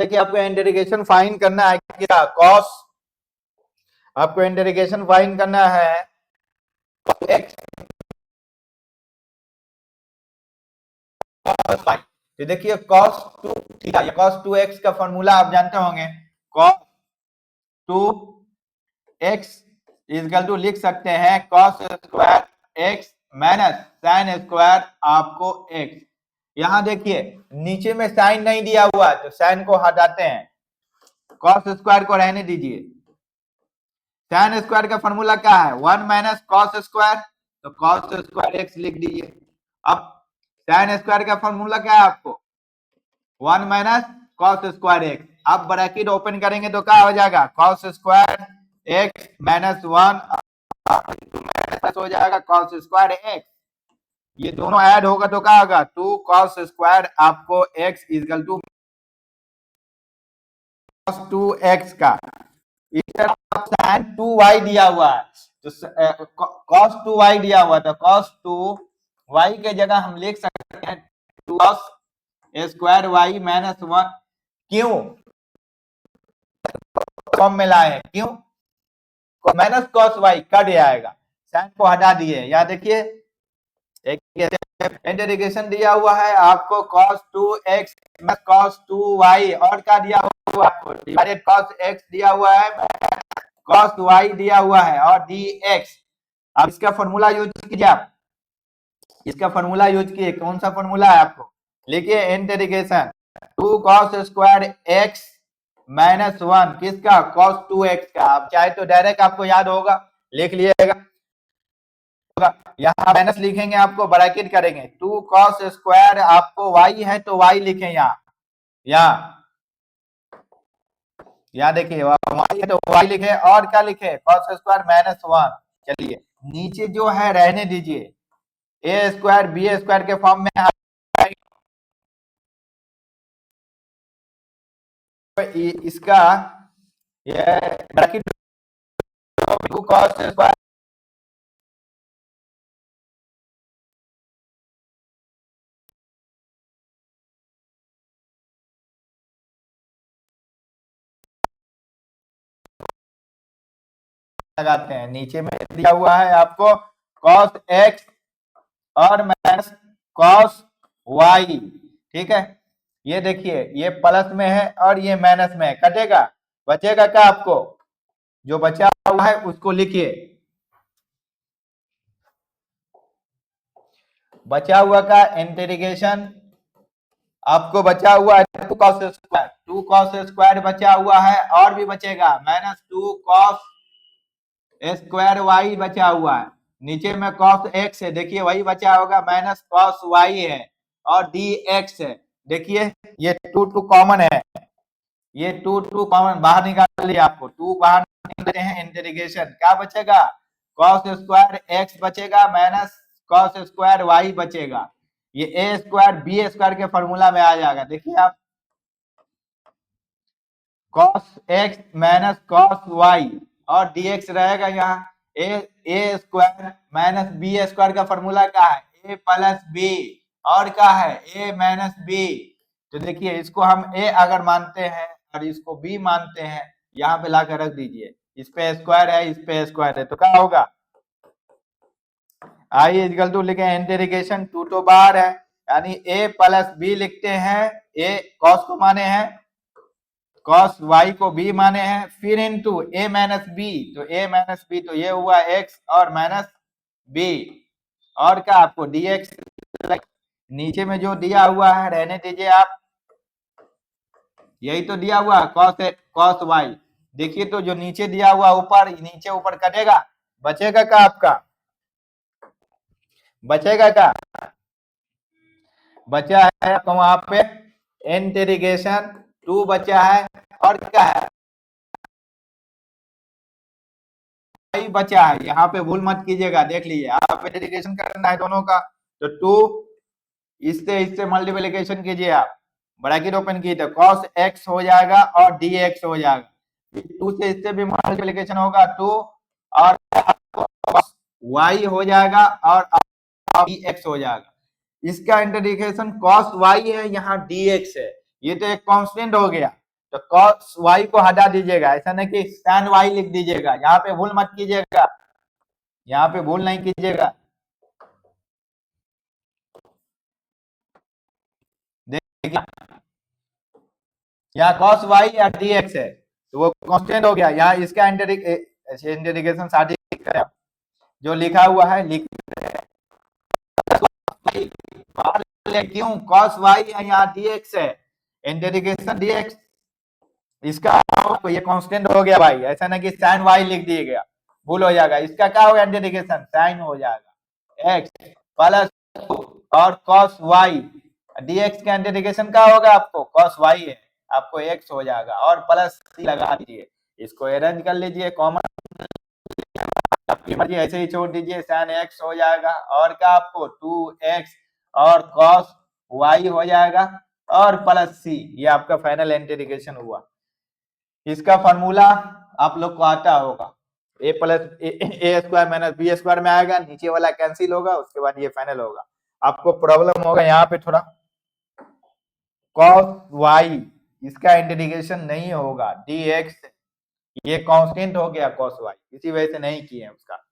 देखिए आपको integration find करना है क्या, कॉस, आपको इंटीग्रेशन फाइंड करना है एक्स, तो देखिए cos two theta, cos two x का फॉर्मूला आप जानते होंगे, cos two x equal to लिख सकते हैं cos square x minus sine square आपको एक्स। यहां देखिए नीचे में साइन नहीं दिया हुआ है तो साइन को हटाते हैं, कॉस स्क्वायर को रहने दीजिए। साइन स्क्वायर का फॉर्मूला क्या है, 1 माइनस कॉस स्क्वायर, तो कॉस स्क्वायर एक्स लिख दीजिए। अब साइन स्क्वायर का फॉर्मूला क्या है आपको, 1 माइनस कॉस स्क्वायर एक्स। अब ब्रैकेट ओपन करेंगे तो क्या हो जाएगा, cos square x minus 1 minus हो जाएगा कॉस स्क्वायर एक्स, ये दोनों ऐड होगा तो क्या होगा 2 कॉस स्क्वायर आपको x equal to cos 2x का। इस तरह साइन 2y दिया हुआ है तो कॉस 2y दिया हुआ था, कॉस 2y के जगह हम लिख सकते हैं 2 कॉस स्क्वायर y माइनस 1। क्यों फॉर्म में लाए हैं, क्यों, माइनस कॉस y कट जाएगा, साइन को हटा दिए। यहाँ देखिए एक इंटीग्रेशन दिया हुआ है आपको cos 2x cos 2y और क्या दिया हुआ है आपको डिवाइडेड cos x दिया हुआ है, cos y दिया हुआ है और dx। अब इसका फॉर्मूला यूज कीजिए, आप इसका फॉर्मूला यूज कीजिए, कौन सा फॉर्मूला है आपको लिखिए, integration 2 cos square x minus 1 किसका cos 2x का। आप चाहे तो डायरेक्ट आपको याद होगा लिख लीजिएगा, यहाँ माइनस लिखेंगे आपको ब्रैकेट करेंगे 2 cos स्क्वायर आपको y है तो y लिखें यहाँ देखिए y है तो y लिखे और क्या लिखे cos स्क्वायर माइनस 1। चलिए नीचे जो है रहने दीजिए, a स्क्वायर बी स्क्वायर के फॉर्म में इसका ये ब्रैकेट 2 cos स्क्वायर लगाते हैं, नीचे में दिया हुआ है आपको cos x और माइनस cos y, ठीक है। ये देखिए ये प्लस में है और ये माइनस में है, कटेगा, बचेगा क्या आपको, जो बचा हुआ है उसको लिखिए, बचा हुआ का इंटीग्रेशन आपको बचा हुआ है 2 cos स्क्वायर, 2 cos स्क्वायर बचा हुआ है और भी बचेगा माइनस 2 cos स्क्वायर y बचा हुआ है, नीचे में cos x है, देखिए वही बचा होगा माइनस cos y है और dx है। देखिए ये 2 कॉमन है, ये 2 कॉमन बाहर निकाल लिया, आपको 2 बाहर निकालते हैं, इंटीग्रेशन क्या बचेगा cos स्क्वायर x बचेगा माइनस cos स्क्वायर y बचेगा, ये a स्क्वायर बी स्क्वायर के फॉर्मूला में आ जाएगा। देखिए आप cos x minus cos y और dx रहेगा, यहाँ a square minus B square का फॉर्मूला क्या है a प्लस बी और क्या है a माइनस बी। तो देखिए इसको हम a अगर मानते हैं और इसको b मानते हैं, यहाँ पे लाकर रख दीजिए, इस पे स्क्वायर है इस पे स्क्वायर है तो क्या होगा आई इजकल टू लिखे इंटीग्रेशन 2 तो बाहर है, यानी a प्लस बी लिखते हैं, a cos को माने हैं, cos y को b माने हैं, फिर इनटू a माइनस बी, तो a माइनस बी तो ये हुआ x और माइनस b और क्या आपको dx, नीचे में जो दिया हुआ है रहने दीजिए आप, यही तो दिया हुआ है cos y। देखिए तो जो नीचे दिया हुआ ऊपर नीचे ऊपर कटेगा, बचेगा क्या आपका, बचेगा क्या, बचा है आपको वहां पे इंटीग्रेशन 2 बचा है और क्या है y बचा है, यहाँ पे भूल मत कीजिएगा, देख लीजिए आप इंटीग्रेशन करना है दोनों का, तो 2 इससे मल्टीप्लिकेशन कीजिए आप, ब्रैकेट ओपन कीजिए तो cos x हो जाएगा और dx हो जाएगा, 2 से इससे भी मल्टीप्लिकेशन होगा 2 और y हो जाएगा और dx हो जाएगा, इसका इंटीग्रेशन cos y है, यहाँ dx है, ये तो एक कांस्टेंट हो गया, तो cos y को हटा दीजिएगा, ऐसा नहीं कि tan y लिख दीजिएगा, यहाँ पे भूल मत कीजिएगा, यहाँ पे भूल नहीं कीजिएगा। देखिए यहाँ cos y या dx है तो वो कांस्टेंट हो गया, यहाँ इसका इंटीग्रेशन साथ जो लिखा हुआ है लिख क्यों cos y यहाँ dx है, इंटीग्रेशन dx इसका ये कांस्टेंट हो गया भाई, ऐसा ना कि sin y लिख दिए गया, भूल हो जाएगा। इसका क्या होगा इंटीग्रेशन sin हो जाएगा x प्लस और cos y dx का इंटीग्रेशन क्या होगा आपको cos y है, आपको x हो जाएगा और प्लस c लगा दीजिए, इसको अरेंज कर लीजिए कॉमन, आपकी मर्जी ऐसे ही छोड़ दीजिए, sin x हो जाएगा और क्या आपको 2x और cos y हो जाएगा और प्लस c, ये आपका फाइनल इंटीग्रेशन हुआ। इसका फॉर्मूला आप लोग को आता होगा, ए प्लस ए स्क्वायर माइनस बी स्क्वायर में आएगा, नीचे वाला कैंसिल होगा, उसके बाद ये फाइनल होगा। आपको प्रॉब्लम होगा यहाँ पे थोड़ा cos y इसका इंटीग्रेशन नहीं होगा dx, ये कांस्टेंट हो गया cos y, इसी वजह से नहीं किए उसका।